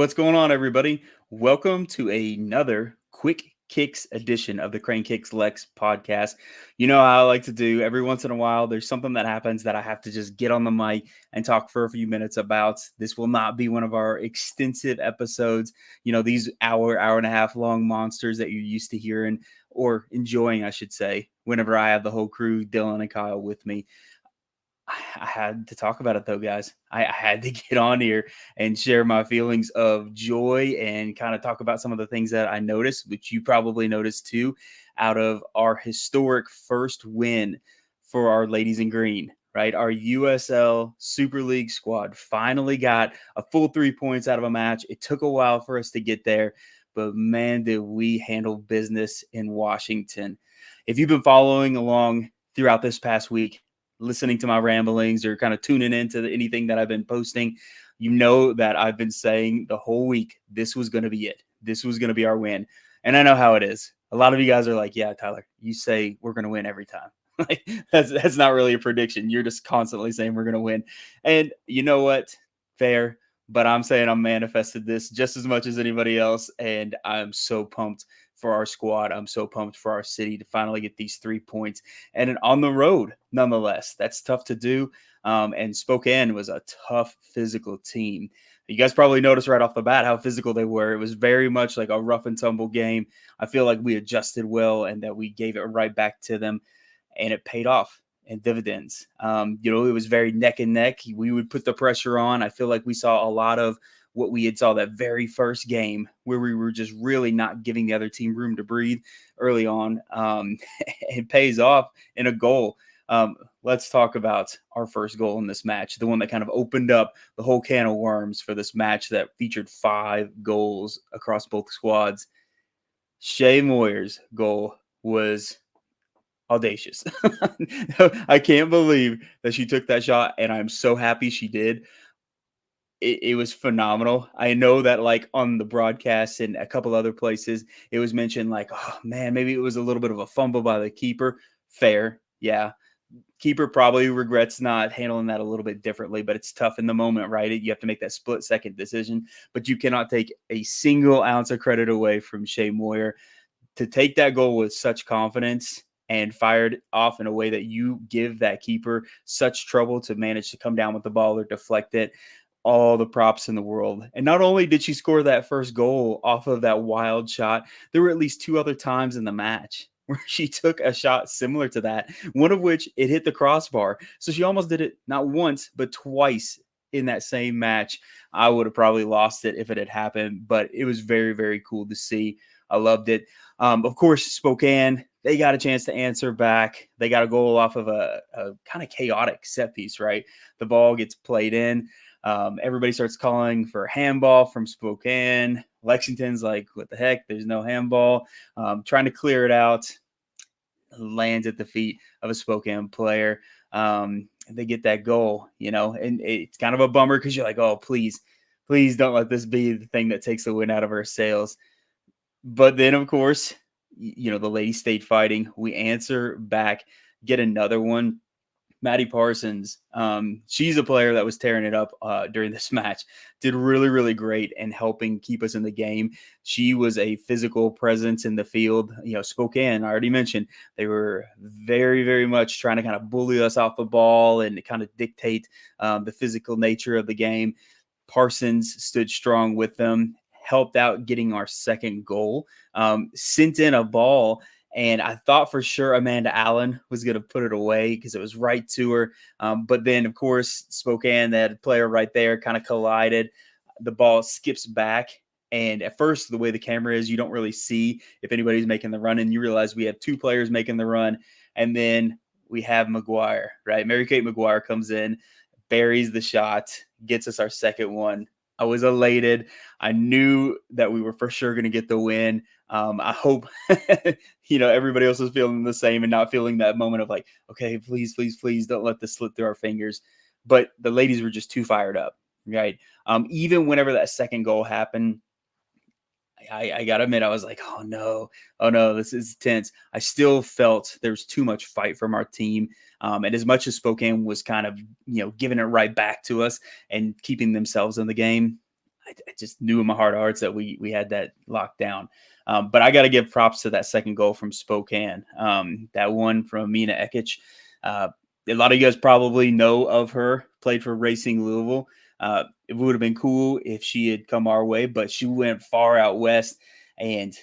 What's going on, everybody? Welcome to another Quick Kicks edition of the Crane Kicks Lex podcast. You know how I like to do every once in a while. There's something that happens that I have to just get on the mic and talk for a few minutes about. This will not be one of our extensive episodes. These hour and a half long monsters that you're used to hearing or enjoying, I should say, whenever I have the whole crew, Dylan and Kyle, with me. I had to talk about it though, guys. I had to get on here and share my feelings of joy and kind of talk about some of the things that I noticed, which you probably noticed too, out of our historic first win for our ladies in green, right? Our USL Super League squad finally got a full 3 points out of a match. It took a while for us to get there, but man, did we handle business in Washington. If you've been following along throughout this past week, listening to my ramblings or kind of tuning into anything that I've been posting, you know that I've been saying the whole week, this was going to be it. This was going to be our win. And I know how it is. A lot of you guys are like, yeah, Tyler, you say we're going to win every time. Like, that's not really a prediction. You're just constantly saying we're going to win. And you know what? Fair. But I'm saying I manifested this just as much as anybody else. And I'm so pumped for our squad. I'm so pumped for our city to finally get these 3 points and on the road, nonetheless. That's tough to do. And Spokane was a tough physical team. You guys probably noticed right off the bat how physical they were. It was very much like a rough and tumble game. I feel like we adjusted well and that we gave it right back to them, and it paid off and dividends. It was very neck and neck. We would put the pressure on. I feel like we saw a lot of what we had saw that very first game where we were just really not giving the other team room to breathe early on. It pays off in a goal. Let's talk about our first goal in this match, the one that kind of opened up the whole can of worms for this match that featured 5 goals across both squads. Shea Moyer's goal was audacious. I can't believe that she took that shot, and I'm so happy she did. It was phenomenal. I know that like on the broadcast and a couple other places, it was mentioned like, oh man, maybe it was a little bit of a fumble by the keeper. Fair. Yeah. Keeper probably regrets not handling that a little bit differently, but it's tough in the moment, right? You have to make that split second decision, but you cannot take a single ounce of credit away from Shea Moyer to take that goal with such confidence and fired off in a way that you give that keeper such trouble to manage to come down with the ball or deflect it. All the props in the world. And not only did she score that first goal off of that wild shot, there were at least 2 other times in the match where she took a shot similar to that, one of which it hit the crossbar. So she almost did it not once, but twice in that same match. I would have probably lost it if it had happened, but it was very, very cool to see. I loved it. Of course, Spokane, they got a chance to answer back. They got a goal off of a kind of chaotic set piece, right? The ball gets played in. Everybody starts calling for handball from Spokane. Lexington's like, what the heck? There's no handball. Trying to clear it out. Lands at the feet of a Spokane player. They get that goal, and it's kind of a bummer because you're like, oh, please don't let this be the thing that takes the wind out of our sails. But then, of course, the ladies stayed fighting. We answer back, get another one. Maddie Parsons, she's a player that was tearing it up during this match, did really, really great in helping keep us in the game. She was a physical presence in the field. Spokane, I already mentioned, they were very, very much trying to kind of bully us off the ball and kind of dictate the physical nature of the game. Parsons stood strong with them, helped out getting our second goal, sent in a ball. And I thought for sure Amanda Allen was going to put it away because it was right to her. But then, of course, Spokane, that player right there kind of collided. The ball skips back. And at first, the way the camera is, you don't really see if anybody's making the run. And you realize we have 2 players making the run. And then we have McGuire, right? Mary-Kate McGuire comes in, buries the shot, gets us our second one. I was elated. I knew that we were for sure going to get the win. I hope, everybody else is feeling the same and not feeling that moment of like, okay, please, please, please don't let this slip through our fingers. But the ladies were just too fired up, right? Even whenever that second goal happened, I got to admit, I was like, oh no, this is tense. I still felt there was too much fight from our team. And as much as Spokane was kind of, giving it right back to us and keeping themselves in the game, I just knew in my heart of hearts that we had that locked down. But I got to give props to that second goal from Spokane. That one from Mina Ekic. A lot of you guys probably know of her, played for Racing Louisville. It would have been cool if she had come our way, but she went far out west. And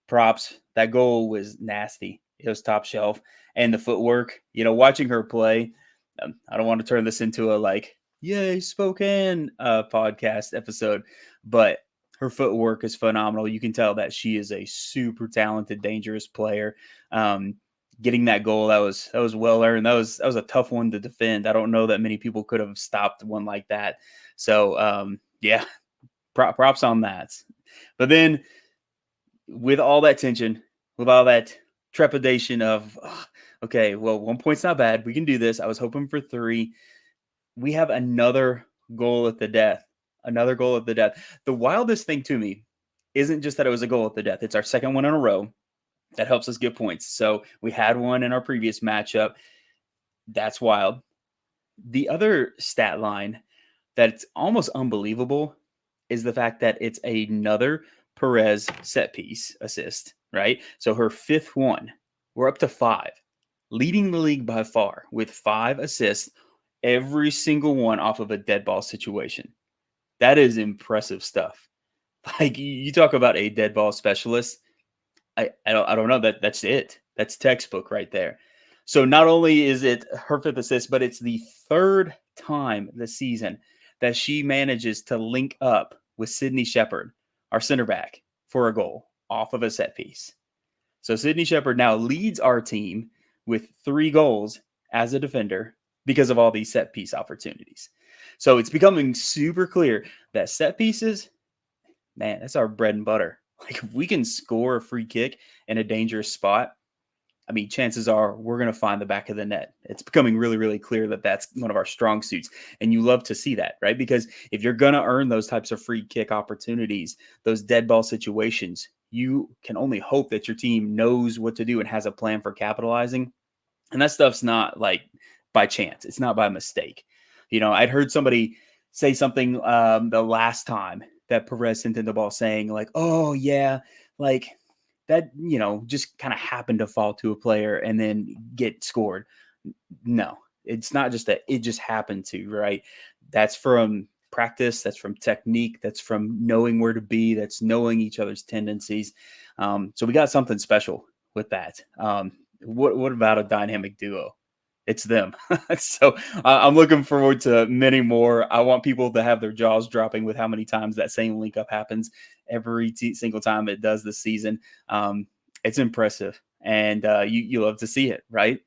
props, that goal was nasty. It was top shelf. And the footwork, watching her play, I don't want to turn this into a yay Spokane podcast episode, but her footwork is phenomenal. You can tell that she is a super talented, dangerous player. Getting that goal, that was well earned. That was a tough one to defend. I don't know that many people could have stopped one like that. So yeah, props on that. But then with all that tension, with all that trepidation of okay, well, 1 point's not bad. We can do this. I was hoping for 3. We have another goal at the death. Another goal at the death. The wildest thing to me isn't just that it was a goal at the death. It's our second one in a row. That helps us get points. So we had one in our previous matchup. That's wild. The other stat line that's almost unbelievable is the fact that it's another Perez set piece assist, right? So her 5th one. We're up to 5. Leading the league by far with 5 assists, every single one off of a dead ball situation. That is impressive stuff. Like, you talk about a dead ball specialist. I don't know, that's it. That's textbook right there. So not only is it her 5th assist, but it's the 3rd time this season that she manages to link up with Sydney Shepherd, our center back, for a goal off of a set piece. So Sydney Shepherd now leads our team with 3 goals as a defender because of all these set piece opportunities. So it's becoming super clear that set pieces, man, that's our bread and butter. Like, if we can score a free kick in a dangerous spot, I mean, chances are we're going to find the back of the net. It's becoming really, really clear that that's one of our strong suits. And you love to see that, right? Because if you're going to earn those types of free kick opportunities, those dead ball situations, you can only hope that your team knows what to do and has a plan for capitalizing. And that stuff's not like by chance. It's not by mistake. I'd heard somebody say something the last time that Perez sent in the ball saying like, oh yeah, like that, just kind of happened to fall to a player and then get scored. No, it's not just that it just happened to, right? That's from practice. That's from technique. That's from knowing where to be. That's knowing each other's tendencies. So we got something special with that. What about a dynamic duo? It's them. So I'm looking forward to many more. I want people to have their jaws dropping with how many times that same link up happens every single time it does this season. It's impressive, and you love to see it, right?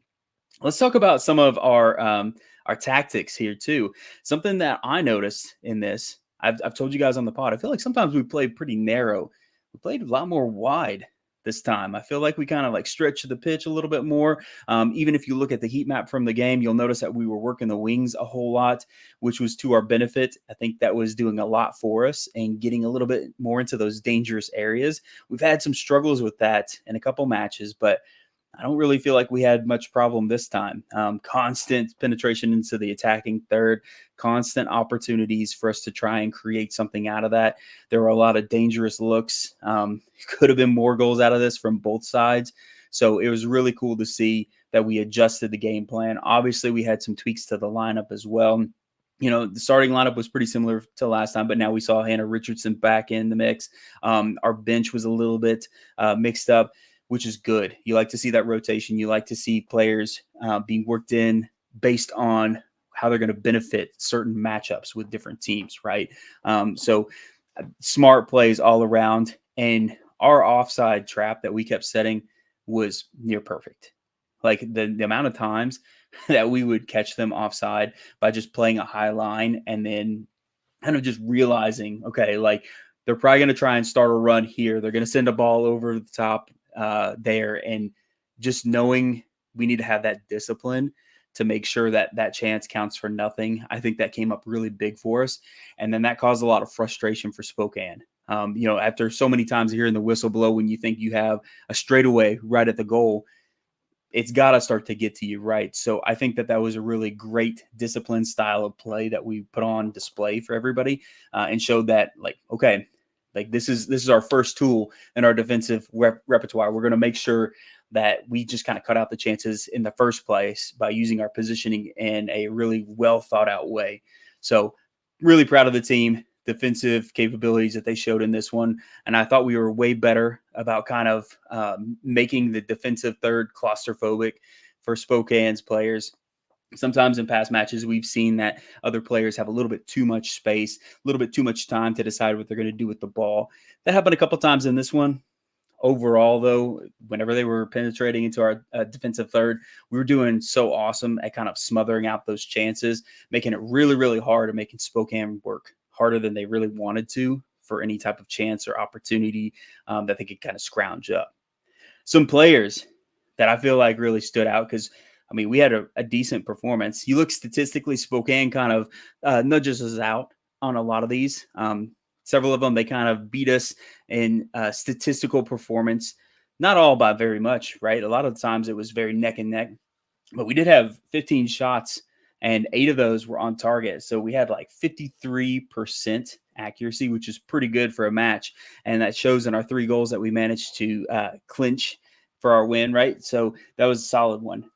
Let's talk about some of our tactics here too. Something that I noticed in this, I've told you guys on the pod, I feel like sometimes we play pretty narrow. We played a lot more wide this time. I feel like we kind of like stretched the pitch a little bit more. Even if you look at the heat map from the game, you'll notice that we were working the wings a whole lot, which was to our benefit. I think that was doing a lot for us and getting a little bit more into those dangerous areas. We've had some struggles with that in a couple matches, but I don't really feel like we had much problem this time. Constant penetration into the attacking third, constant opportunities for us to try and create something out of that. There were a lot of dangerous looks. Could have been more goals out of this from both sides. So it was really cool to see that we adjusted the game plan. Obviously, we had some tweaks to the lineup as well. The starting lineup was pretty similar to last time, but now we saw Hannah Richardson back in the mix. Our bench was a little bit mixed up, which is good. You like to see that rotation. You like to see players being worked in based on how they're going to benefit certain matchups with different teams, right? So smart plays all around. And our offside trap that we kept setting was near perfect. Like the amount of times that we would catch them offside by just playing a high line and then kind of just realizing, okay, like they're probably going to try and start a run here. They're going to send a ball over the top there, and just knowing we need to have that discipline to make sure that that chance counts for nothing. I think that came up really big for us, and then that caused a lot of frustration for Spokane. After so many times hearing the whistle blow when you think you have a straightaway right at the goal, it's got to start to get to you, right? So I think that was a really great disciplined style of play that we put on display for everybody, and showed that, like, okay, like this is our first tool in our defensive repertoire. We're going to make sure that we just kind of cut out the chances in the first place by using our positioning in a really well thought out way. So really proud of the team defensive capabilities that they showed in this one. And I thought we were way better about kind of making the defensive third claustrophobic for Spokane's players. Sometimes in past matches, we've seen that other players have a little bit too much space, a little bit too much time to decide what they're going to do with the ball. That happened a couple times in this one. Overall, though, whenever they were penetrating into our defensive third, we were doing so awesome at kind of smothering out those chances, making it really, really hard and making Spokane work harder than they really wanted to for any type of chance or opportunity that they could kind of scrounge up. Some players that I feel like really stood out because, I mean, we had a decent performance. You look statistically, Spokane kind of nudges us out on a lot of these. Several of them, they kind of beat us in statistical performance, not all by very much, right? A lot of times it was very neck and neck, but we did have 15 shots and 8 of those were on target. So we had like 53% accuracy, which is pretty good for a match. And that shows in our 3 goals that we managed to clinch for our win, right? So that was a solid one.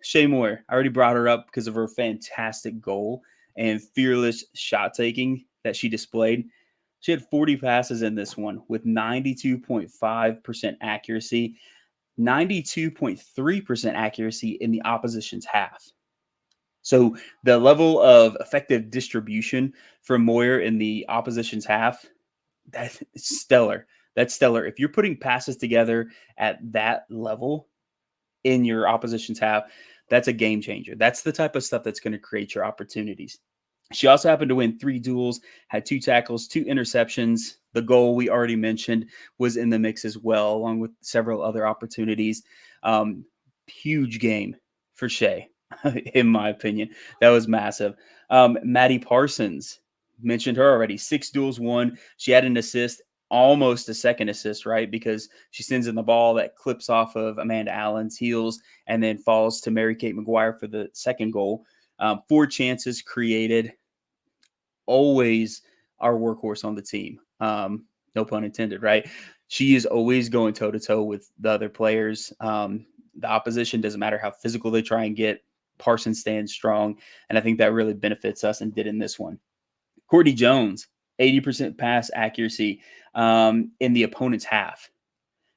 Shea Moyer, I already brought her up because of her fantastic goal and fearless shot taking that she displayed. She had 40 passes in this one with 92.5% accuracy, 92.3% accuracy in the opposition's half. So the level of effective distribution from Moyer in the opposition's half, that's stellar. That's stellar. If you're putting passes together at that level in your opposition's half, that's a game changer. That's the type of stuff that's going to create your opportunities. She also happened to win 3 duels, had 2 tackles, 2 interceptions. The goal we already mentioned was in the mix as well, along with several other opportunities. Huge game for Shea, in my opinion. That was massive. Maddie Parsons, mentioned her already. 6 duels won. She had an assist, almost a second assist, right? Because she sends in the ball that clips off of Amanda Allen's heels and then falls to Mary Kate McGuire for the second goal. 4 chances created, always our workhorse on the team. No pun intended, right? She is always going toe to toe with the other players. The opposition, doesn't matter how physical they try and get, Parsons stands strong. And I think that really benefits us and did in this one. Courtney Jones, 80% pass accuracy in the opponent's half.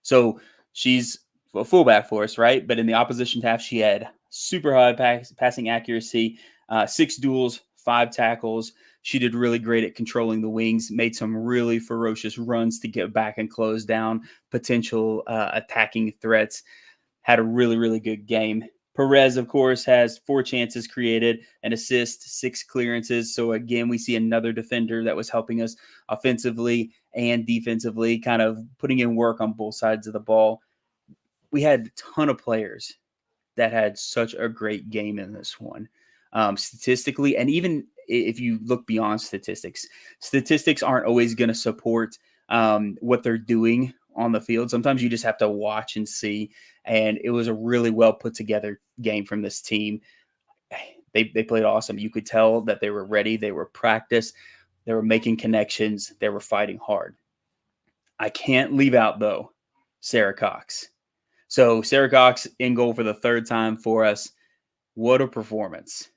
So she's a fullback for us, right? But in the opposition half, she had super high passing accuracy, 6 duels, 5 tackles. She did really great at controlling the wings, made some really ferocious runs to get back and close down potential attacking threats. Had a really, really good game. Perez, of course, has 4 chances created, an assist, 6 clearances. So again, we see another defender that was helping us offensively and defensively, kind of putting in work on both sides of the ball. We had a ton of players that had such a great game in this one. Statistically, and even if you look beyond statistics aren't always going to support what they're doing on the field. Sometimes you just have to watch and see. And it was a really well put together game from this team. They played awesome. You could tell that they were ready. They were practiced. They were making connections. They were fighting hard. I can't leave out, though, Sarah Cox. So Sarah Cox in goal for the 3rd time for us. What a performance.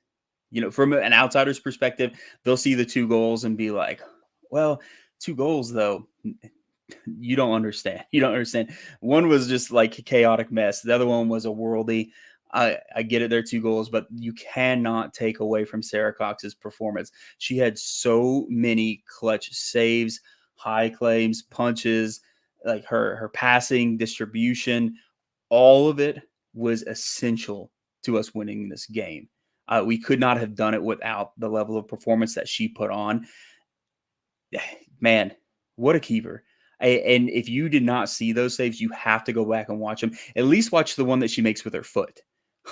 You know, from an outsider's perspective, they'll see the 2 goals and be like, well, 2 goals, though. You don't understand. You don't understand. One was just like a chaotic mess. The other one was a worldie. I get it. They're 2 goals, but you cannot take away from Sarah Cox's performance. She had so many clutch saves, high claims, punches, like her passing, distribution. All of it was essential to us winning this game. We could not have done it without the level of performance that she put on. Man, what a keeper. And if you did not see those saves, you have to go back and watch them. At least watch the one that she makes with her foot.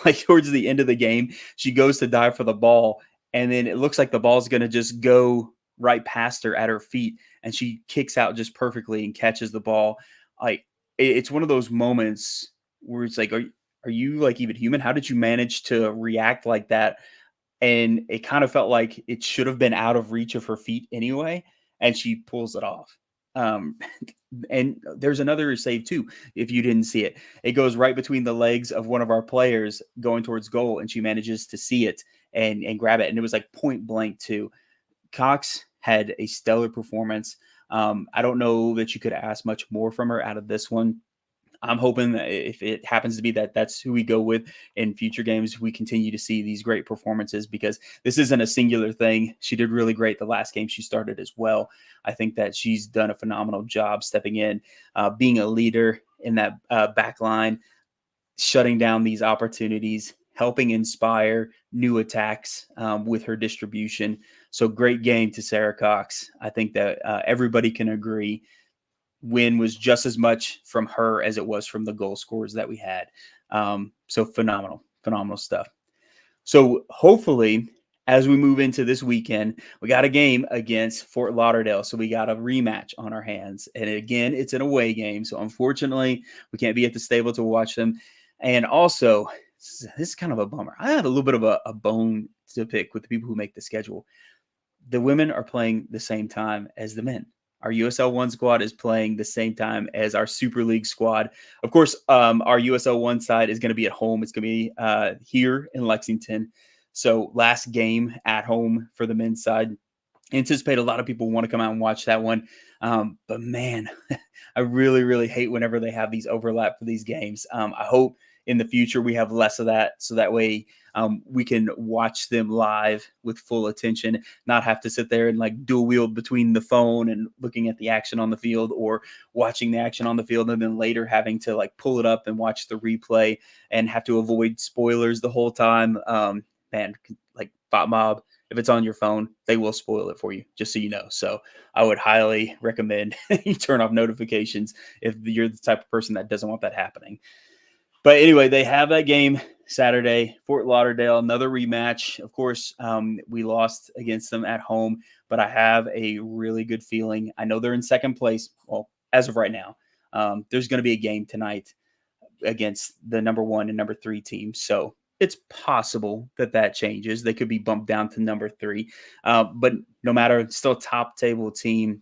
Like towards the end of the game, she goes to dive for the ball, and then it looks like the ball's going to just go right past her at her feet, and she kicks out just perfectly and catches the ball. Like it's one of those moments where it's like, are you like even human? How did you manage to react like that? And it kind of felt like it should have been out of reach of her feet anyway, and she pulls it off. Um, and there's another save too, if you didn't see it. It goes right between the legs of one of our players going towards goal, and she manages to see it and grab it. And it was like point blank too. Cox had a stellar performance. I don't know that you could ask much more from her out of this one. I'm hoping that if it happens to be that that's who we go with in future games, we continue to see these great performances, because this isn't a singular thing. She did really great the last game she started as well. I think that she's done a phenomenal job stepping in, being a leader in that back line, shutting down these opportunities, helping inspire new attacks with her distribution. So great game to Sarah Cox. I think that everybody can agree win was just as much from her as it was from the goal scorers that we had. So phenomenal stuff. So hopefully, as we move into this weekend, we got a game against Fort Lauderdale. So we got a rematch on our hands. And again, it's an away game. So unfortunately, we can't be at the stable to watch them. And also, this is kind of a bummer. I have a little bit of a bone to pick with the people who make the schedule. The women are playing the same time as the men. Our USL One squad is playing the same time as our Super League squad. Of course, our USL One side is going to be at home. It's going to be here in Lexington. So last game at home for the men's side. Anticipate a lot of people want to come out and watch that one. But man, I really hate whenever they have these overlap for these games. I hope in the future we have less of that, so that way we can watch them live with full attention, not have to sit there and like dual wield between the phone and looking at the action on the field, or watching the action on the field and then later having to like pull it up and watch the replay and have to avoid spoilers the whole time. Man, like Bot Mob, if it's on your phone, they will spoil it for you, just so you know. So I would highly recommend you turn off notifications if you're the type of person that doesn't want that happening. But anyway, they have that game Saturday, Fort Lauderdale, another rematch. Of course, we lost against them at home, but I have a really good feeling. I know they're in second place. Well, as of right now, there's going to be a game tonight against the number 1 and number 3 teams. So it's possible that that changes. They could be bumped down to number 3. But no matter, it's still a top table team.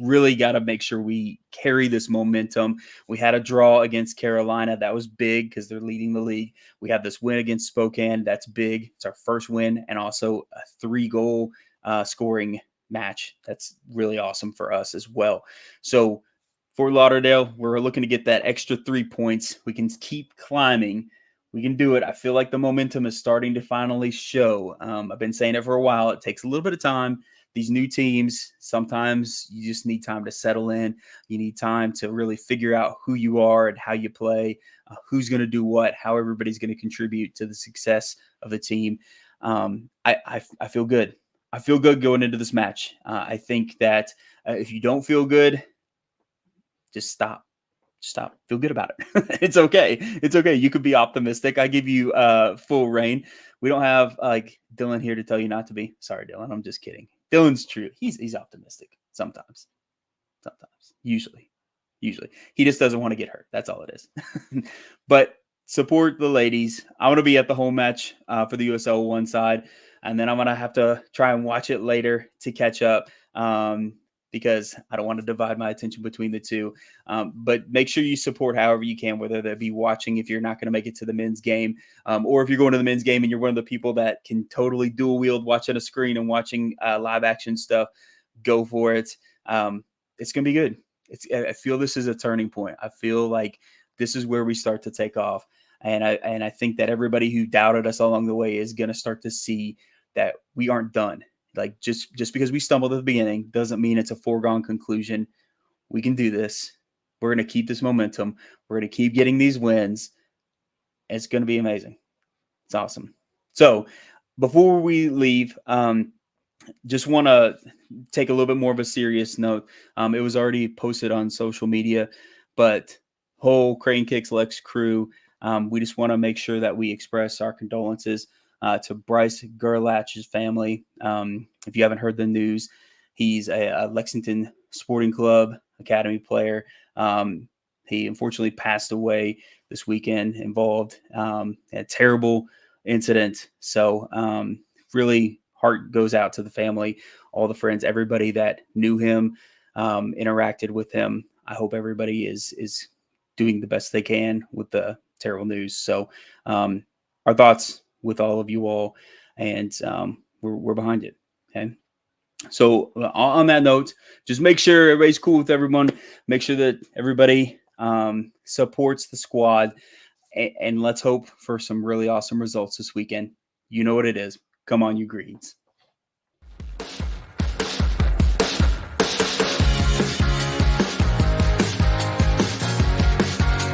Really got to make sure we carry this momentum. We had a draw against Carolina. That was big because they're leading the league. We have this win against Spokane. That's big. It's our first win, and also a 3-goal scoring match. That's really awesome for us as well. So Fort Lauderdale, we're looking to get that extra 3 points. We can keep climbing. We can do it. I feel like the momentum is starting to finally show. I've been saying it for a while. It takes a little bit of time. These new teams, sometimes you just need time to settle in. You need time to really figure out who you are and how you play, who's going to do what, how everybody's going to contribute to the success of the team. I feel good. I feel good going into this match. I think that if you don't feel good, just stop. Feel good about it. It's okay. It's okay. You could be optimistic. I give you full reign. We don't have like Dylan here to tell you not to be. Sorry, Dylan. I'm just kidding. Dylan's true. He's optimistic sometimes. Usually. He just doesn't want to get hurt. That's all it is. But support the ladies. I want to be at the home match for the USL One side, and then I'm gonna have to try and watch it later to catch up. Because I don't want to divide my attention between the two. But make sure you support however you can, whether that be watching if you're not going to make it to the men's game, or if you're going to the men's game and you're one of the people that can totally dual wield watching a screen and watching live action stuff, go for it. It's going to be good. I feel this is a turning point. I feel like this is where we start to take off. And I think that everybody who doubted us along the way is going to start to see that we aren't done. Like just because we stumbled at the beginning doesn't mean it's a foregone conclusion. We can do this. We're going to keep this momentum. We're going to keep getting these wins. It's going to be amazing. It's awesome. So before we leave, just want to take a little bit more of a serious note. It was already posted on social media, but whole Crane Kicks Lex crew, we just want to make sure that we express our condolences to Bryce Gerlach's family. If you haven't heard the news, he's a Lexington Sporting Club Academy player. He unfortunately passed away this weekend, involved a terrible incident. So really heart goes out to the family, all the friends, everybody that knew him, interacted with him. I hope everybody is doing the best they can with the terrible news. So our thoughts with all of you all, and we're behind it. Okay. So on that note, just make sure everybody's cool with everyone. Make sure that everybody supports the squad, and let's hope for some really awesome results this weekend. You know what it is. Come on, you Greens.